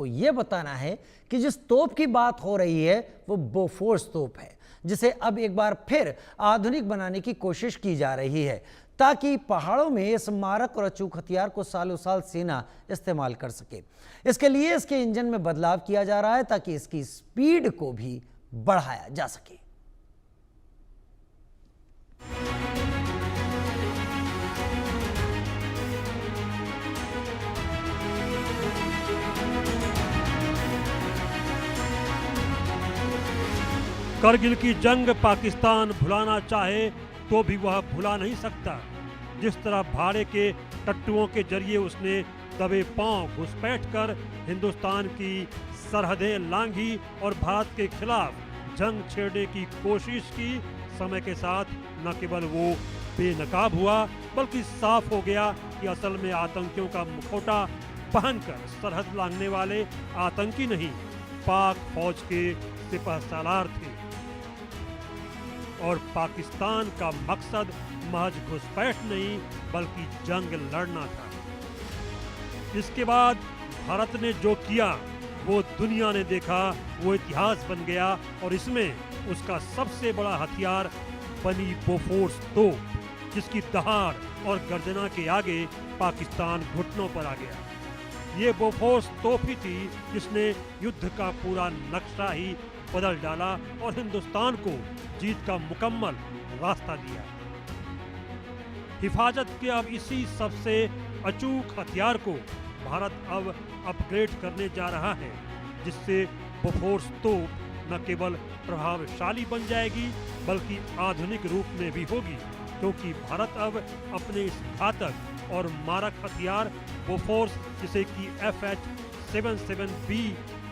को ये बताना है कि जिस तोप की बात हो रही है वो बोफोर्स तोप है, जिसे अब एक बार फिर आधुनिक बनाने की कोशिश की जा रही है ताकि पहाड़ों में इस मारक और अचूक हथियार को सालों साल सेना इस्तेमाल कर सके। इसके लिए इसके इंजन में बदलाव किया जा रहा है ताकि इसकी स्पीड को भी बढ़ाया जा सके। करगिल की जंग पाकिस्तान भुलाना चाहे तो भी वह भुला नहीं सकता। जिस तरह भाड़े के टट्टुओं के जरिए उसने दबे पांव घुसपैठ कर हिंदुस्तान की सरहदें लांघी और भारत के खिलाफ जंग छेड़ने की कोशिश की, समय के साथ न केवल वो बेनकाब हुआ बल्कि साफ हो गया कि असल में आतंकियों का मुखौटा पहनकर सरहद लांघने वाले आतंकी नहीं, पाक फौज के सिपहसालार थे और पाकिस्तान का मकसद महज घुसपैठ नहीं बल्कि जंग लड़ना था। इसके बाद भारत ने जो किया वो दुनिया ने देखा, वो इतिहास बन गया और इसमें उसका सबसे बड़ा हथियार बनी बोफोर्स तोप, जिसकी दहाड़ और गर्जना के आगे पाकिस्तान घुटनों पर आ गया। ये बोफोर्स तोप ही थी जिसने युद्ध का पूरा नक्शा ही बदल डाला और हिंदुस्तान को जीत का मुकम्मल रास्ता दिया। हिफाजत के अब इसी सबसे अचूक हथियार को भारत अब अपग्रेड करने जा रहा है, जिससे बोफोर्स तोप न केवल प्रभावशाली बन जाएगी बल्कि आधुनिक रूप में भी होगी, क्योंकि भारत अब अपने इस घातक और मारक हथियार बोफोर्स, जिसे कि FH-77B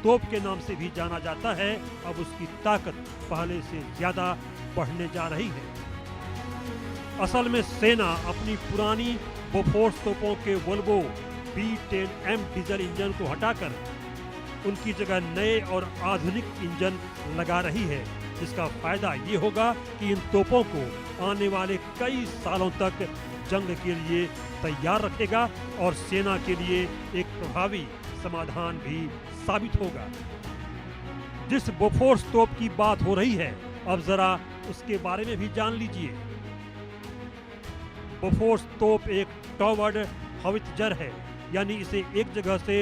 तोप के नाम से भी जाना जाता है, अब उसकी ताकत पहले से ज्यादा बढ़ने जा रही है। असल में सेना अपनी पुरानी बोफोर्स तोपों के वोल्वो B-10M डीजल इंजन को हटाकर उनकी जगह नए और आधुनिक इंजन लगा रही है, जिसका फायदा ये होगा कि इन तोपों को आने वाले कई सालों तक जंग के लिए तैयार रखेगा और सेना के लिए एक प्रभावी समाधान भी साबित होगा। जिस बोफोर्स तोप की बात हो रही है, अब जरा उसके बारे में भी जान लीजिए। बोफोर्स तोप एक टॉवर्ड हवित्जर है, यानी इसे एक जगह से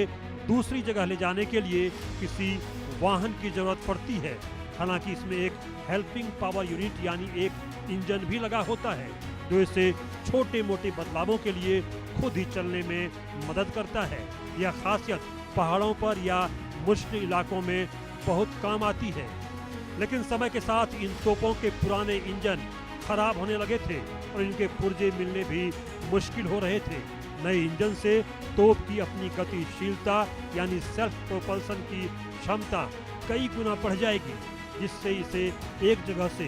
दूसरी जगह ले जाने के लिए किसी वाहन की जरूरत पड़ती है। हालांकि इसमें एक हेल्पिंग पावर यूनिट यानी एक इंजन भी लगा होता है, जो इसे छोटे मोटे बदलावों के लिए खुद ही चलने में मदद करता है। यह खासियत पहाड़ों पर या मुश्किल इलाकों में बहुत काम आती है। लेकिन समय के साथ इन तोपों के पुराने इंजन खराब होने लगे थे और इनके पुर्जे मिलने भी मुश्किल हो रहे थे। नए इंजन से तोप की अपनी गतिशीलता यानी सेल्फ प्रोपल्सन की क्षमता कई गुना बढ़ जाएगी, जिससे इसे एक जगह से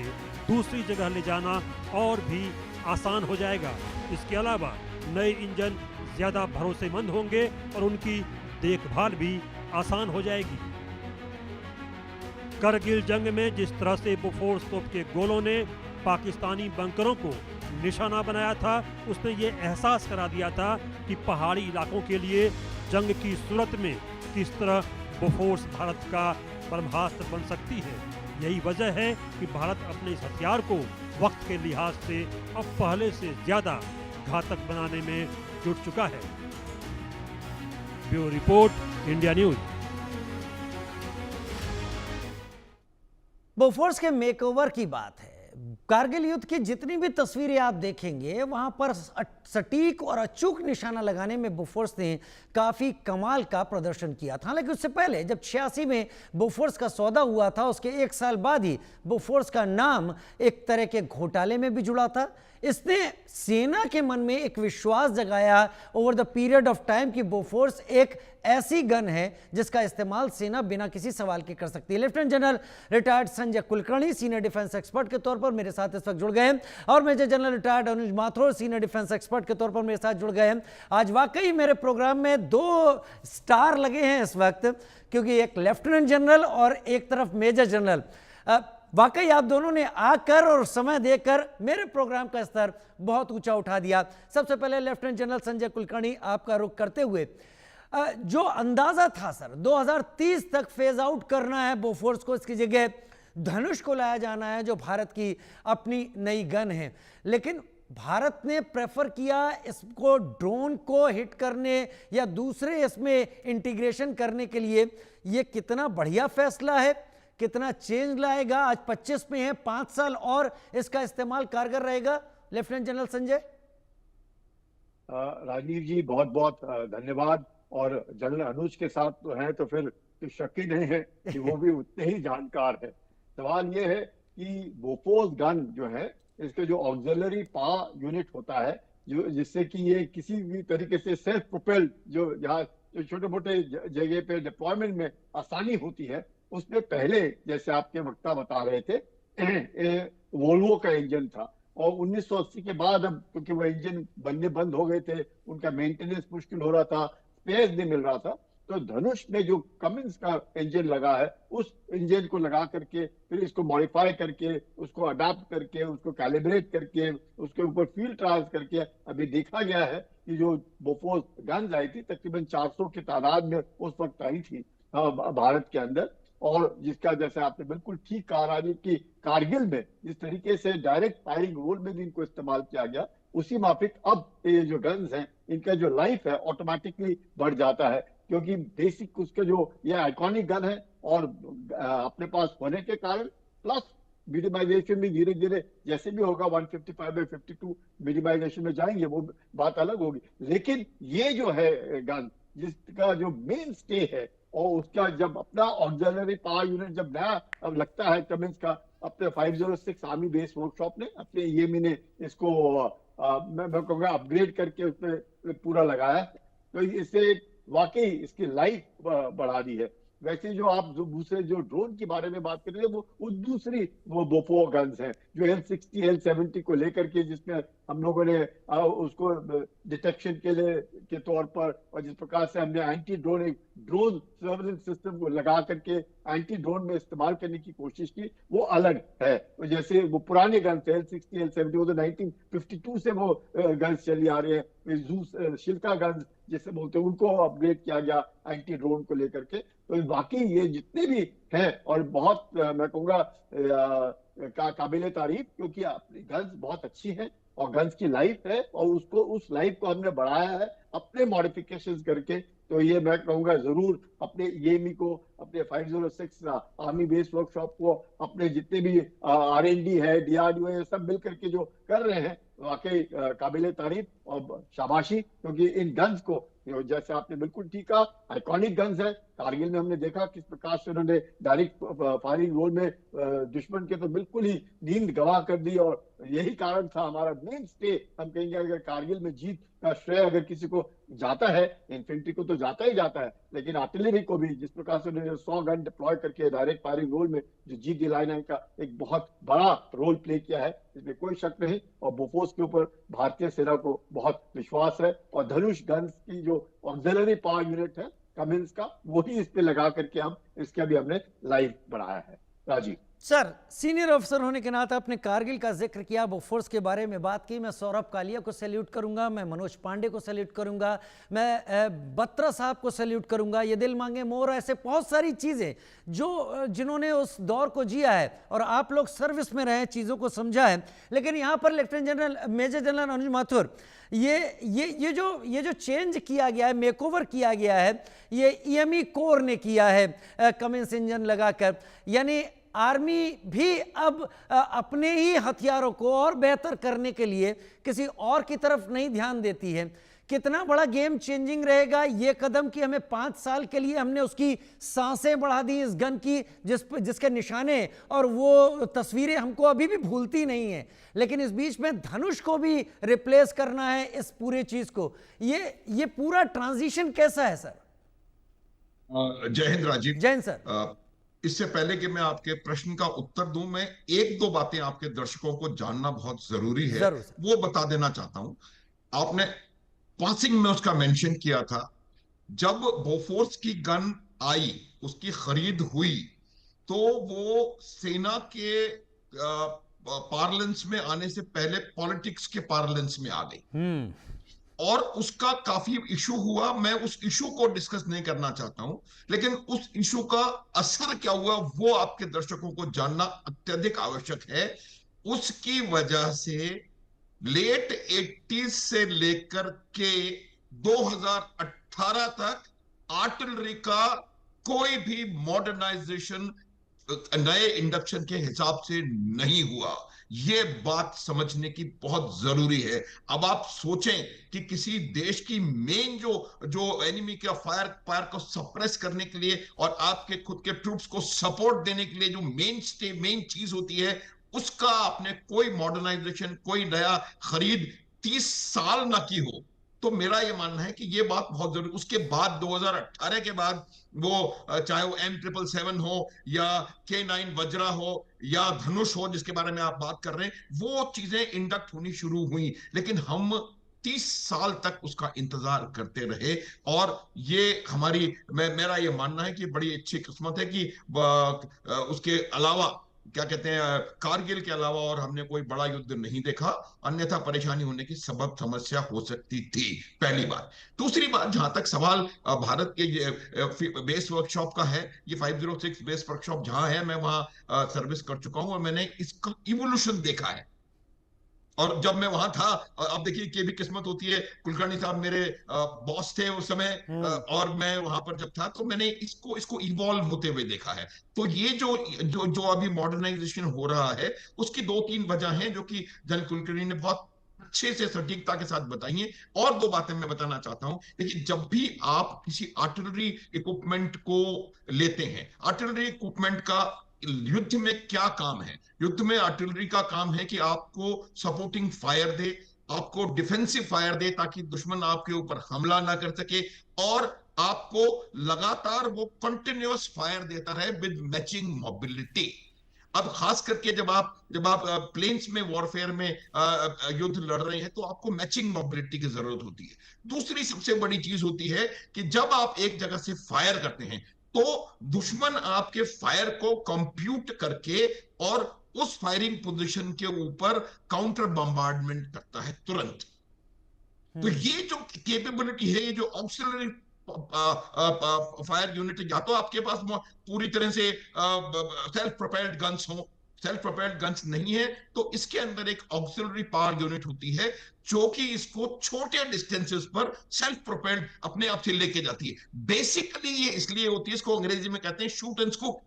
दूसरी जगह ले जाना और भी आसान हो जाएगा। इसके अलावा नए इंजन ज्यादा भरोसेमंद होंगे और उनकी देखभाल भी आसान हो जाएगी। करगिल जंग में जिस तरह से बोफोर्स तोप के गोलों ने पाकिस्तानी बंकरों को निशाना बनाया था, उसने ये एहसास करा दिया था कि पहाड़ी इलाकों के लिए जंग की सूरत में किस तरह बोफोर्स भारत का ब्रह्मास्त्र बन सकती है। यही वजह है कि भारत अपने इस हथियार को वक्त के लिहाज से अब पहले से ज्यादा घातक बनाने में जुट चुका है। Bureau report, India news. Bofors के मेकओवर की बात है। कारगिल युद्ध की जितनी भी तस्वीरें आप देखेंगे वहां पर सटीक और अचूक निशाना लगाने में बोफोर्स ने काफी कमाल का प्रदर्शन किया था। हालांकि उससे पहले जब 86 में बोफोर्स का सौदा हुआ था, उसके एक साल बाद ही बोफोर्स का नाम एक तरह के घोटाले में भी जुड़ा था। इसने सेना के मन में एक विश्वास जगाया over the period of time कि बोफोर्स एक ऐसी गन है जिसका इस्तेमाल सेना बिना किसी सवाल के कर सकती है। Lieutenant general retired Sanjay Kulkarni senior defence expert के तौर पर मेरे साथ इस वक्त जुड़ गए हैं और मेजर जनरल रिटायर्ड अनुज माथुर सीनियर डिफेंस एक्सपर्ट के तौर पर मेरे साथ जुड़ गए हैं। आज वाकई मेरे प्रोग्राम में दो स्टार लगे हैं इस वक्त, क्योंकि एक लेफ्टिनेंट जनरल और एक तरफ मेजर जनरल। वाकई आप दोनों ने आकर और समय देकर मेरे प्रोग्राम का स्तर बहुत ऊंचा उठा दिया। सबसे पहले लेफ्टिनेंट जनरल संजय कुलकर्णी, आपका रुख करते हुए जो अंदाजा था सर 2030 तक फेज आउट करना है बोफोर्स को, इसकी जगह धनुष को लाया जाना है जो भारत की अपनी नई गन है, लेकिन भारत ने प्रेफर किया इसको ड्रोन को हिट करने या दूसरे इसमें इंटीग्रेशन करने के लिए। ये कितना बढ़िया फैसला है, कितना चेंज लाएगा। आज 25 में है, 5 साल और इसका इस्तेमाल कारगर रहेगा। Lieutenant general Sanjay. राजीव जी बहुत बहुत धन्यवाद। और जनरल अनुज के साथ तो हैं तो फिर तो शक ही नहीं है कि वो भी उतने ही जानकार है। सवाल ये है कि बोफोर्स गन जो है इसके जो ऑक्सिलरी पावर यूनिट होता है जो जिससे कि ये किसी भी तरीके से सेल्फ प्रोपेल्ड जो यहाँ छोटे मोटे जगह पे डिप्लॉयमेंट में आसानी होती है, उसमें पहले जैसे आपके वक्ता बता रहे थे वोल्वो का इंजन था और 1980 के बाद अब क्योंकि वो इंजन बनने बंद हो गए थे, उनका मेंटेनेंस मुश्किल हो रहा था, स्पेस नहीं मिल रहा था, तो धनुष में जो कमिंस का इंजन लगा है उस इंजन को लगा करके फिर इसको मॉडिफाई करके उसको अडाप्ट करके उसको कैलिब्रेट करके उसके ऊपर फील्ड ट्रायल्स करके अभी देखा गया है कि जो बोफोर्स गन्स आई थी तकरीबन 400 की तादाद में उस वक्त आई थी भारत के अंदर। और जिसका जैसे आपने बिल्कुल ठीक कहा राजीव कि कारगिल में जिस तरीके से डायरेक्ट फायरिंग रोल में भी इनको इस्तेमाल किया गया, उसी माफिक अब ये जो गन्स हैं इनका जो लाइफ है ऑटोमेटिकली बढ़ जाता है, क्योंकि बेसिक उसके जो ये आइकॉनिक गन है और अपने पास होने के कारण प्लस मिनिमाइजेशन भी धीरे धीरे जैसे भी होगा 155/52 मिनिमाइजेशन में जाएंगे, वो बात अलग होगी। लेकिन ये जो है गन जिसका जो मेन स्टे है और उसका जब अपना ऑक्सिलरी पावर यूनिट जब नया अब लगता है कमिंस का अपने 506 आर्मी बेस वर्कशॉप ने अपने ईएमई ने इसको मैं कहूँगा अपग्रेड करके उसमें पूरा लगाया, तो इससे वाकई इसकी लाइफ बढ़ा दी है। वैसे जो आप जो दूसरे जो ड्रोन के बारे में बात कर रहे हैं वो दूसरी वो बोफोर्स गन्स हैं जो L60 L70 को लेकर के जिसमें हम लोगों ने उसको डिटेक्शन के लिए के तौर पर और जिस प्रकार से हमने एंटी ड्रोन एक ड्रोन सर्वेलेंस सिस्टम को लगा करके एंटी ड्रोन में इस्तेमाल करने की कोशिश की, वो अलग है। जैसे वो पुराने गन्स L60 L70 वो तो 1952 से वो गन्स चली आ रहे हैं, शिल्का गन्स जिसे बोलते हैं उनको अपग्रेड किया गया एंटी ड्रोन को लेकर के। तो वाकई ये जितने भी हैं और बहुत मैं कहूँगा काबिले तारीफ, क्योंकि अपनी गन्स बहुत अच्छी हैं और गन्स की लाइफ है और उसको उस लाइफ को हमने बढ़ाया है अपने मॉडिफिकेशंस करके। तो ये मैं कहूँगा जरूर अपने ईएमई को, अपने 506 आर्मी बेस वर्कशॉप को, अपने जितने भी R&D है DRDO है सब मिल करके जो कर रहे हैं वाकई काबिले तारीफ और शाबाशी, क्योंकि इन गन्स को जैसे आपने बिल्कुल ठीक कहा आइकॉनिक गन्स है। कारगिल में हमने देखा किस प्रकार से उन्होंने डायरेक्ट फायरिंग रोल में दुश्मन के तो बिल्कुल ही नींद गंवा कर दी और यही कारण था हमारा मेन स्टे। हम कहेंगे अगर कारगिल में जीत का श्रेय अगर किसी को जाता है, इन्फेंट्री को तो जाता ही जाता है, लेकिन आर्टिलरी को भी जिस प्रकार से उन्होंने 100 गन डिप्लॉय करके डायरेक्ट फायरिंग रोल में जो जीत दिलाने का एक बहुत बड़ा रोल प्ले किया है, इसमें कोई शक नहीं। और बोफोर्स के ऊपर भारतीय सेना को बहुत विश्वास है और धनुष गन्स की जो ऑक्सिलरी पावर यूनिट है कमिंस का वही इस पे लगा करके हम इसका भी हमने लाइव बढ़ाया है। राजीव सर, सीनियर अफसर होने के नाते आपने कारगिल का जिक्र किया, बोफोर्स के बारे में बात की। मैं सौरभ कालिया को सैल्यूट करूंगा, मैं मनोज पांडे को सैल्यूट करूंगा, मैं बत्रा साहब को सैल्यूट करूंगा, ये दिल मांगे मोर, ऐसे बहुत सारी चीज़ें जो जिन्होंने उस दौर को जिया है और आप लोग सर्विस में रहे, चीज़ों को समझा है। लेकिन यहाँ पर लेफ्टिनेंट जनरल मेजर जनरल अनुज माथुर, ये जो चेंज किया गया है, मेकओवर किया गया है, ये ईएमई कोर ने किया है कमिंस इंजन लगाकर, यानी आर्मी भी अब अपने ही हथियारों को और बेहतर करने के लिए किसी और की तरफ नहीं ध्यान देती है। कितना बड़ा गेम चेंजिंग रहेगा ये कदम कि हमें 5 साल के लिए हमने उसकी सांसें बढ़ा दी इस गन की, जिसके निशाने और वो तस्वीरें हमको अभी भी भूलती नहीं है। लेकिन इस बीच में धनुष को भी रिप्लेस करना है इस पूरे चीज को। ये पूरा ट्रांजिशन कैसा है सर? जय हिंद राजीव। जय हिंद सर। इससे पहले कि मैं आपके प्रश्न का उत्तर दूं, मैं 1-2 बातें आपके दर्शकों को जानना बहुत जरूरी है, वो बता देना चाहता हूं। आपने पासिंग में उसका मेंशन किया था, जब बोफोर्स की गन आई, उसकी खरीद हुई, तो वो सेना के पार्लेंस में आने से पहले पॉलिटिक्स के पार्लेंस में आ गई। और उसका काफी इशू हुआ। मैं उस इशू को डिस्कस नहीं करना चाहता हूं, लेकिन उस इशू का असर क्या हुआ वो आपके दर्शकों को जानना अत्यधिक आवश्यक है। उसकी वजह से लेट 80s से लेकर के 2018 तक आर्टिलरी का कोई भी मॉडर्नाइजेशन नए इंडक्शन के हिसाब से नहीं हुआ। ये बात समझने की बहुत जरूरी है। अब आप सोचें कि किसी देश की मेन जो जो एनिमी का फायर को सप्रेस करने के लिए और आपके खुद के ट्रूप्स को सपोर्ट देने के लिए जो मेन चीज होती है, उसका आपने कोई मॉडर्नाइजेशन, कोई नया खरीद 30 साल ना की हो, तो मेरा ये मानना है कि ये बात बहुत जरूरी। उसके बाद 2018 के बाद वो चाहे वो M777 हो या K9 वज्रा हो या धनुष हो जिसके बारे में आप बात कर रहे हैं, वो चीजें इंडक्ट होनी शुरू हुई, लेकिन हम 30 साल तक उसका इंतजार करते रहे। और ये मेरा ये मानना है कि बड़ी अच्छी किस्मत है कि उसके अलावा क्या कहते हैं, कारगिल के अलावा और हमने कोई बड़ा युद्ध नहीं देखा, अन्यथा परेशानी होने की सबब समस्या हो सकती थी, पहली बात। दूसरी बात, जहां तक सवाल भारत के बेस वर्कशॉप का है, ये 506 बेस वर्कशॉप जहां है, मैं वहां सर्विस कर चुका हूं और मैंने इसका इवोल्यूशन देखा है। और जब मैं वहां था, आप देखिए कि भी किस्मत होती है, कुलकर्णी साहब मेरे बॉस थे उस समय, और मैं वहां पर जब था तो मैंने इसको इवॉल्व होते हुए देखा है। तो ये जो जो जो अभी मॉडर्नाइजेशन हो रहा है, उसकी 2-3 वजह हैं जो कि जनरल कुलकर्णी ने बहुत अच्छे से सटीकता के साथ बताई हैं। और 2 बातें मैं बताना चाहता हूं। देखिए, जब भी आप किसी आर्टिलरी इक्विपमेंट को लेते हैं, आर्टिलरी इक्विपमेंट का युद्ध में क्या काम है? युद्ध में आर्टिलरी का काम है कि आपको सपोर्टिंग फायर दे, आपको डिफेंसिव फायर दे, ताकि दुश्मन आपके ऊपर हमला ना कर सके, और आपको लगातार वो कंटिन्यूअस फायर देता रहे विद मैचिंग मोबिलिटी। अब खास करके जब आप प्लेन्स में वॉरफेयर में युद्ध लड़ रहे हैं, तो आपको मैचिंग मोबिलिटी की जरूरत होती है। दूसरी सबसे बड़ी चीज होती है कि जब आप एक जगह से फायर करते हैं, तो दुश्मन आपके फायर को कंप्यूट करके और उस फायरिंग पोजीशन के ऊपर काउंटर बम्बार्डमेंट करता है तुरंत। तो ये जो कैपेबिलिटी है, ये जो ऑक्सिलरी फायर यूनिट, या तो आपके पास पूरी तरह से सेल्फ प्रोपेल्ड गन्स हो, सेल्फ प्रोपेल्ड गन्स नहीं है तो इसके अंदर एक ऑक्सिलरी पावर यूनिट होती है जो कि इसको छोटे डिस्टेंसेस पर सेल्फ प्रोपेल्ड अपने आप से लेके जाती है। बेसिकली ये इसलिए होती है, इसको अंग्रेजी में कहते हैं शूट एंड स्कूप।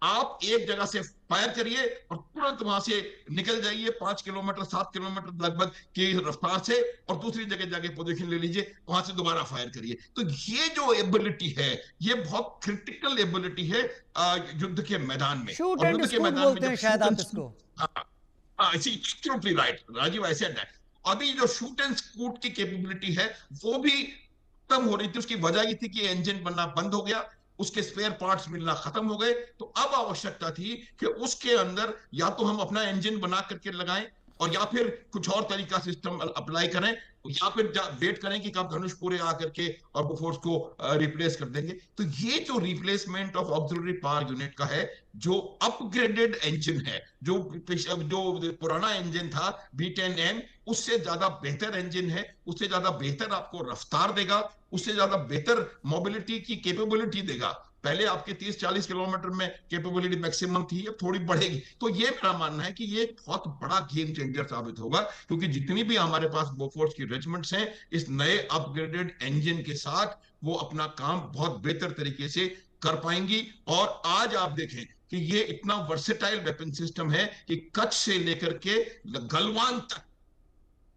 आप एक जगह से फायर करिए और तुरंत वहां से निकल जाइए 5 किलोमीटर 7 किलोमीटर लगभग की रफ्तार से, और दूसरी जगह जाके पोजीशन ले लीजिए, वहां से दोबारा फायर करिए। तो ये जो एबिलिटी है, ये बहुत क्रिटिकल एबिलिटी है युद्ध के मैदान में। शूट एंड स्कूट बोलते हैं शायद आप इसको। एब्सोल्युटली राइट राजीव, ऐसे है। अभी जो शूट एंड स्कूट की कैपेबिलिटी है वो भी खत्म हो रही थी। उसकी वजह ये थी कि इंजन बनना बंद हो गया, उसके स्पेयर पार्ट्स मिलना खत्म हो गए। तो अब आवश्यकता थी कि उसके अंदर या तो हम अपना इंजन बना करके लगाएं, और या फिर कुछ और तरीका सिस्टम अप्लाई करें, या फिर वेट करें कि कब धनुष पूरे आकर के और बोफोर्स को रिप्लेस कर देंगे। तो ये जो replacement of auxiliary power unit का है, जो अपग्रेडेड इंजन है, जो पुराना इंजन था B10M, उससे ज्यादा बेहतर इंजन है, उससे ज्यादा बेहतर आपको रफ्तार देगा, उससे ज्यादा बेहतर मोबिलिटी की कैपेबिलिटी देगा। पहले आपके 30-40 किलोमीटर में कैपेबिलिटी मैक्सिमम थी, अब थोड़ी बढ़ेगी। तो ये मेरा मानना है कि ये बहुत बड़ा गेम चेंजर साबित होगा, क्योंकि जितनी भी हमारे पास बोफोर्स की रेजिमेंट्स हैं, इस नए अपग्रेडेड इंजन के साथ वो अपना काम बहुत बेहतर तरीके से कर पाएंगी। और आज आप देखें कि ये इतना वर्सेटाइल वेपन सिस्टम है कि कच्छ से लेकर के गलवान तक,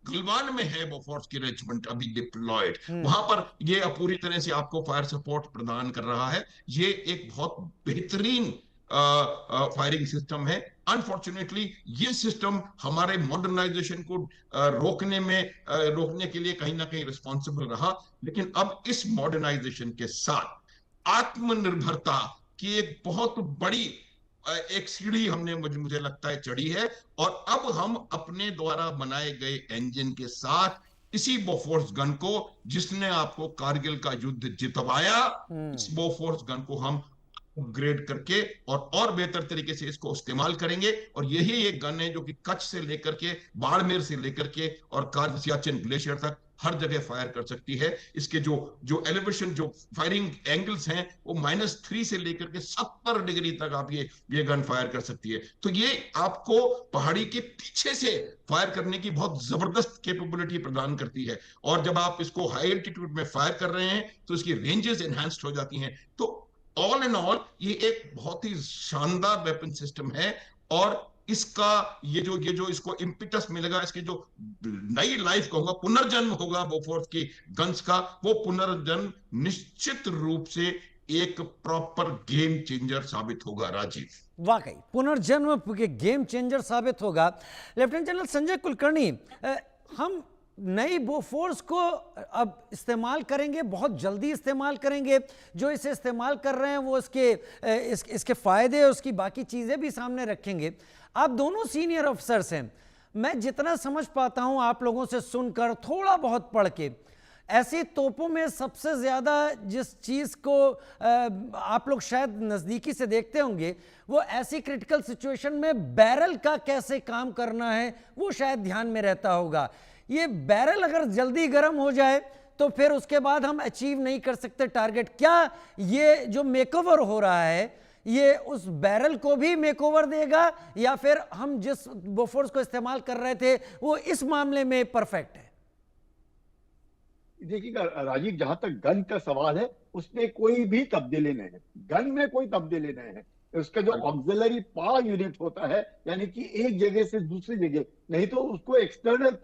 गलवान में है बोफोर्स की रेजिमेंट अभी डिप्लॉयड, वहां पर ये पूरी तरह से आपको फायर सपोर्ट प्रदान कर रहा है। ये एक बहुत बेहतरीन फायरिंग सिस्टम है। अनफॉर्चुनेटली ये सिस्टम हमारे मॉडर्नाइजेशन को रोकने के लिए कहीं ना कहीं रिस्पॉन्सिबल रहा, लेकिन अब इस मॉडर्नाइजेशन के साथ आत्मनिर्भरता की एक बहुत बड़ी एक सीढ़ी हमने मुझे लगता है चढ़ी है। और अब हम अपने द्वारा बनाए गए इंजन के साथ इसी बोफोर्स गन को, जिसने आपको कारगिल का युद्ध जितवाया, इस बोफोर्स गन को हम अपग्रेड करके और बेहतर तरीके से इसको इस्तेमाल करेंगे। और यही एक गन है जो कि कच्छ से लेकर के बाड़मेर से लेकर के और सियाचिन ग्लेशियर तक हर जगह फायर कर सकती है। इसके जो जो एलिवेशन, जो फायरिंग एंगल्स हैं, वो -3 से लेकर के 70 डिग्री तक आप ये गन फायर कर सकती है। तो ये आपको पहाड़ी के पीछे से फायर करने की बहुत जबरदस्त कैपेबिलिटी प्रदान करती है। और जब आप इसको हाई एल्टीट्यूड में फायर कर रहे हैं तो इसकी रेंजेस एनहांस्ड हो जाती हैं। तो ऑल इन ऑल ये एक बहुत ही शानदार वेपन सिस्टम है। और इसका ये जो इसको इम्पिटस मिलेगा, इसकी जो नई लाइफ कहूंगा, पुनर्जन्म होगा बोफोर्स की गन्स का, वो पुनर्जन्म निश्चित रूप से एक प्रॉपर गेम चेंजर साबित होगा। राजीव, वाकई पुनर्जन्म के गेम चेंजर साबित होगा। लेफ्टिनेंट जनरल संजय कुलकर्णी, हम नई बोफोर्स को अब इस्तेमाल करेंगे, बहुत जल्दी इस्तेमाल करेंगे। जो इसे इस्तेमाल कर रहे हैं वो इसके फ़ायदे और उसकी बाकी चीज़ें भी सामने रखेंगे। आप दोनों सीनियर अफसर्स हैं, मैं जितना समझ पाता हूं आप लोगों से सुनकर, थोड़ा बहुत पढ़ के, ऐसी तोपों में सबसे ज़्यादा जिस चीज़ को आप लोग शायद नज़दीकी से देखते होंगे, वो ऐसी क्रिटिकल सिचुएशन में बैरल का कैसे काम करना है वो शायद ध्यान में रहता होगा। ये बैरल अगर जल्दी गर्म हो जाए तो फिर उसके बाद हम अचीव नहीं कर सकते टारगेट। क्या ये जो मेकओवर हो रहा है ये उस बैरल को भी मेकओवर देगा, या फिर हम जिस बोफोर्स को इस्तेमाल कर रहे थे वो इस मामले में परफेक्ट है? देखिएगा राजीव, जहां तक गन का सवाल है उसमें कोई भी तब्दीली नहीं है। गन में कोई तब्दीली नहीं है। उसका जो ऑक्सिलरी पावर यूनिट होता है, यानी कि एक जगह से दूसरी जगह, नहीं तो उसको एक्सटर्नल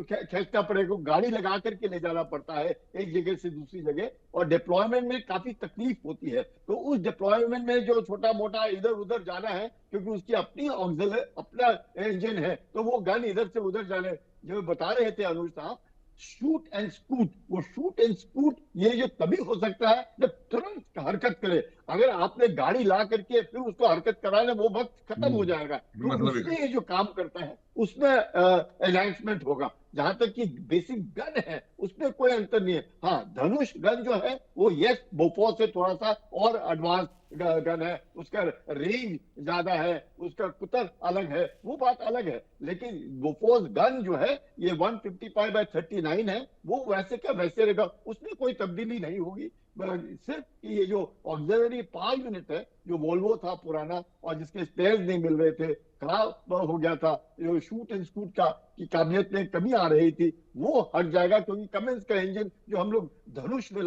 खींचना पड़ेगा, गाड़ी लगा करके ले जाना पड़ता है एक जगह से दूसरी जगह। और डिप्लॉयमेंट में काफी तकलीफ होती है। तो उस डिप्लॉयमेंट में जो छोटा मोटा इधर उधर जाना है, क्योंकि उसकी अपनी ऑक्सिलरी, अपना इंजन है, तो वो गन इधर से उधर जाने, जो बता रहे थे अनुज साहब, शूट एंड स्कूट, वो शूट एंड स्कूट ये जो तभी हो सकता है जब तुरंत हरकत करे। अगर आपने गाड़ी ला करके फिर उसको हरकत कराना, वो वक्त खत्म हो जाएगा। तो उसमें ये जो काम करता है उसमें एनहांसमेंट होगा। जहां तक कि बेसिक गन है उसमें कोई अंतर नहीं है। हाँ, धनुष गन जो है वो यस बोफोर्स से थोड़ा सा और एडवांस गन है, उसका रेंज ज्यादा है, उसका कुतर अलग है, वो बात अलग है। लेकिन बोफोर्स गन जो है ये 155/39 है, वो वैसे का वैसे रहेगा, उसमें कोई तब्दीली नहीं होगी। सिर्फ ये जो ऑक्सिलरी पावर यूनिट है, जो वोल्वो था पुराना और जिसके स्पेयर्स नहीं मिल रहे थे, खराब हो गया था, जो शूट एंड स्कूट का की काबिलियत में कमी आ रही थी, वो हट जाएगा। क्योंकि कमेंस का इंजन जो हम लोग धनुष में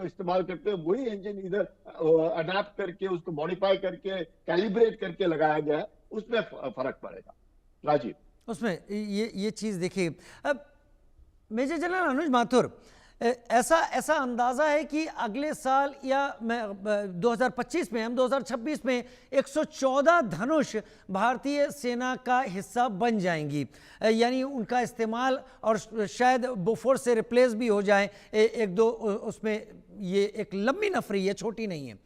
इस्तेमाल करते हैं, वही इंजन इधर अडेप्ट करके, उसको मॉडिफाई करके, कैलिब्रेट करके लगाया गया है, उसमें फर्क पड़ेगा। राजीव, उसमें ये चीज़ देखिए। अब मेजर जनरल अनुज माथुर, ऐसा अंदाज़ा है कि अगले साल या 2025 में, हम 2026 में 114 धनुष भारतीय सेना का हिस्सा बन जाएंगी। यानी उनका इस्तेमाल, और शायद बोफोर्स से रिप्लेस भी हो जाए एक दो उसमें। ये एक लंबी नफरी है, छोटी नहीं है।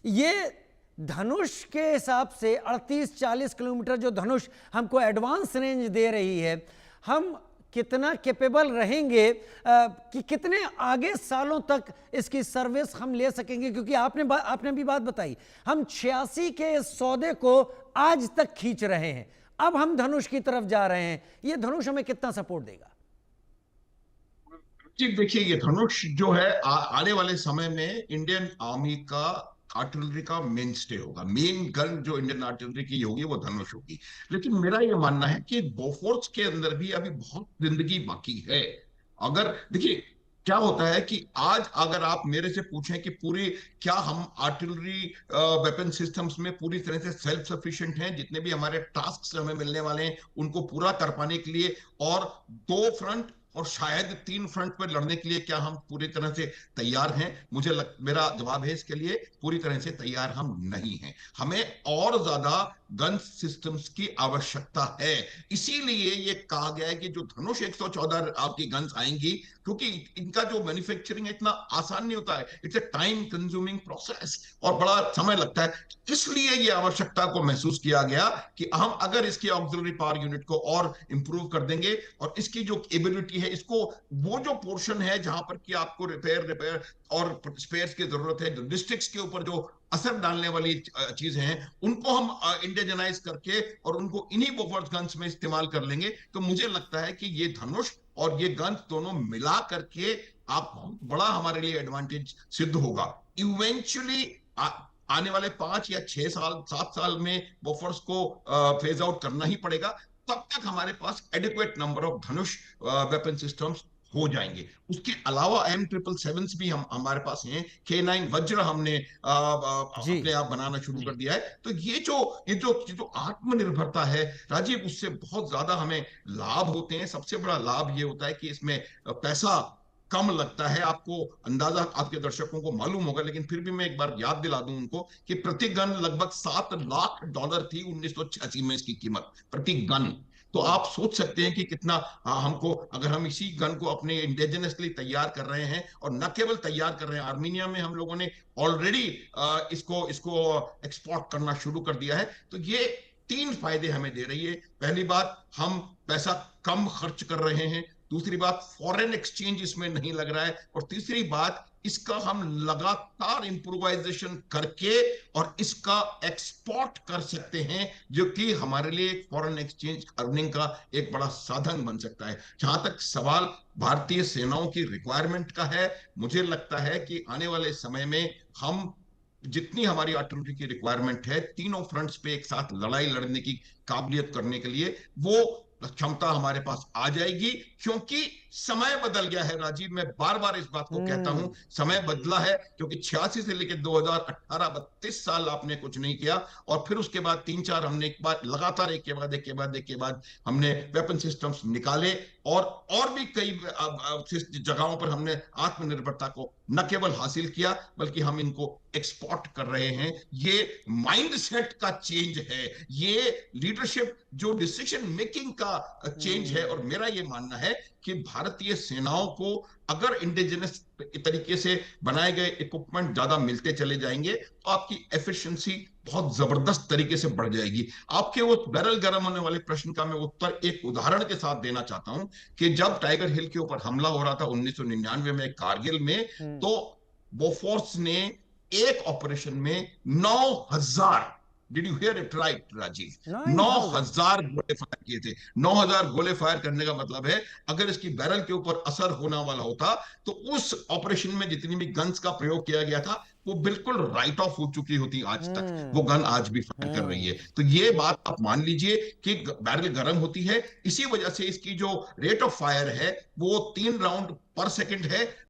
ये धनुष के हिसाब से 38-40 किलोमीटर जो धनुष हमको एडवांस रेंज दे रही है, हम कितना कैपेबल रहेंगे कि कितने आगे सालों तक इसकी सर्विस हम ले सकेंगे? क्योंकि आपने भी बात बताई, हम 86 के सौदे को आज तक खींच रहे हैं, अब हम धनुष की तरफ जा रहे हैं। ये धनुष हमें कितना सपोर्ट देगा? जी देखिए, ये धनुष जो है आने वाले समय में इंडियन आर्मी का आर्टिलरी का मेन स्टे होगा। मेन गन जो इंडियन आर्टिलरी की होगी वो धनुष होगी। लेकिन मेरा ये मानना है कि बोफोर्स के अंदर भी अभी बहुत जिंदगी बाकी है। अगर देखिए क्या होता है कि आज अगर आप मेरे से पूछें कि पूरी क्या हम आर्टिलरी वेपन सिस्टम्स में पूरी तरह से सेल्फ सफिशिएंट हैं, जितने भी हमारे टास्क हमें मिलने वाले हैं उनको पूरा कर पाने के लिए, और 2 फ्रंट और शायद 3 फ्रंट पर लड़ने के लिए क्या हम पूरी तरह से तैयार हैं? मेरा जवाब है इसके लिए, पूरी तरह से तैयार हम नहीं हैं। हमें और ज्यादा गन सिस्टम्स की आवश्यकता है। इसीलिए ये कहा गया है कि जो धनुष 114 आपकी गन्स आएंगी, क्योंकि इनका जो मैन्युफैक्चरिंग इतना आसान नहीं होता है, it's a time consuming process और बड़ा समय लगता है। इसलिए ये आवश्यकता को महसूस किया गया कि हम अगर इसकी ऑक्सिलरी पावर यूनिट को और इंप्रूव कर देंगे और इसकी जो एबिलिटी है है इसको, वो जो पोर्शन है जहां पर कि आपको रिपेयर और स्पेयर्स की जरूरत है, डिस्ट्रिक्ट्स के ऊपर जो असर डालने वाली चीजें हैं, उनको हम इंडिजनाइज करके और उनको इन्हीं बोफोर्स गन्स में इस्तेमाल कर लेंगे। तो मुझे लगता है कि ये धनुष और ये गन्स दोनों मिला करके आप बहुत बड़ा हमारे लिए एडवांटेज सिद्ध होगा। इवेंचुअली आने वाले 5 या 6 साल 7 साल में बोफोर्स को फेज आउट करना ही पड़ेगा, तब तक हमारे पास adequate number of Dhanush weapon systems हो जाएंगे। उसके अलावा M777 भी हमारे पास हैं, K9 वज्र हमने अपने आप बनाना शुरू कर दिया है। तो ये जो आत्मनिर्भरता है राजीव, उससे बहुत ज्यादा हमें लाभ होते हैं। सबसे बड़ा लाभ ये होता है कि इसमें पैसा कम लगता है। आपको अंदाजा आपके दर्शकों को मालूम होगा, लेकिन फिर भी मैं एक बार याद दिला दूं उनको कि प्रति गन लगभग $7 लाख थी 1986 में इसकी कीमत प्रति गन। तो आप सोच सकते हैं कि कितना हमको, अगर हम इसी गन को अपने इंडिजिनसली तैयार कर रहे हैं, और न केवल तैयार कर रहे हैं, आर्मीनिया में हम लोगों ने ऑलरेडी इसको एक्सपोर्ट करना शुरू कर दिया है। तो ये 3 फायदे हमें दे रही है। पहली बात, हम पैसा कम खर्च कर रहे हैं। दूसरी बात, फॉरेन एक्सचेंज इसमें नहीं लग रहा है। और तीसरी बात, इसका हम लगातार इंप्रूवाइजेशन करके और इसका एक्सपोर्ट कर सकते हैं, जो कि हमारे लिए फॉरेन एक्सचेंज अर्निंग का एक बड़ा साधन बन सकता है। जहां तक सवाल भारतीय सेनाओं की रिक्वायरमेंट का है, मुझे लगता है कि आने वाले समय में हम जितनी हमारी आर्टिलरी की रिक्वायरमेंट है, तीनों फ्रंट्स पे एक साथ लड़ाई लड़ने की काबिलियत करने के लिए, वो क्षमता हमारे पास आ जाएगी। क्योंकि समय बदल गया है राजीव, मैं बार बार इस बात को कहता हूं, समय बदला है। क्योंकि 86 से लेकर 2018 32 साल आपने कुछ नहीं किया, और फिर उसके बाद 3-4 हमने एक बार लगातार एक के बाद हमने वेपन सिस्टम्स निकाले, और भी कई जगहों पर हमने आत्मनिर्भरता को न केवल हासिल किया, बल्कि हम इनको एक्सपोर्ट कर रहे हैं। ये माइंडसेट का चेंज है, ये लीडरशिप जो डिसीजन मेकिंग का चेंज है। और मेरा ये मानना है कि भारतीय सेनाओं को अगर इंडिजिनस तरीके से बनाए गए इक्विपमेंट ज्यादा मिलते चले जाएंगे, तो आपकी एफिशिएंसी बहुत जबरदस्त तरीके से बढ़ जाएगी। आपके वो बैरल गर्म होने वाले प्रश्न का मैं उत्तर एक उदाहरण के साथ देना चाहता हूं कि जब टाइगर हिल के ऊपर हमला हो रहा था 1999 में कारगिल में, तो बोफोर्स ने एक ऑपरेशन में 9,000, did you hear it right Rajiv, 9,000 गोले फायर किए थे। 9,000 गोले फायर करने का मतलब है, अगर इसकी बैरल के ऊपर असर होने वाला होता, तो उस ऑपरेशन में जितनी भी गन्स का प्रयोग किया गया था, वो बिल्कुल राइट ऑफ हो चुकी होती आज तक। वो गन आज भी फायर कर रही है। तो ये बात आप मान लीजिए कि बैरल गर्म होती है, इसी वजह से इसकी जो रेट ऑफ फायर है वो 3 राउंड पर सेकंड है।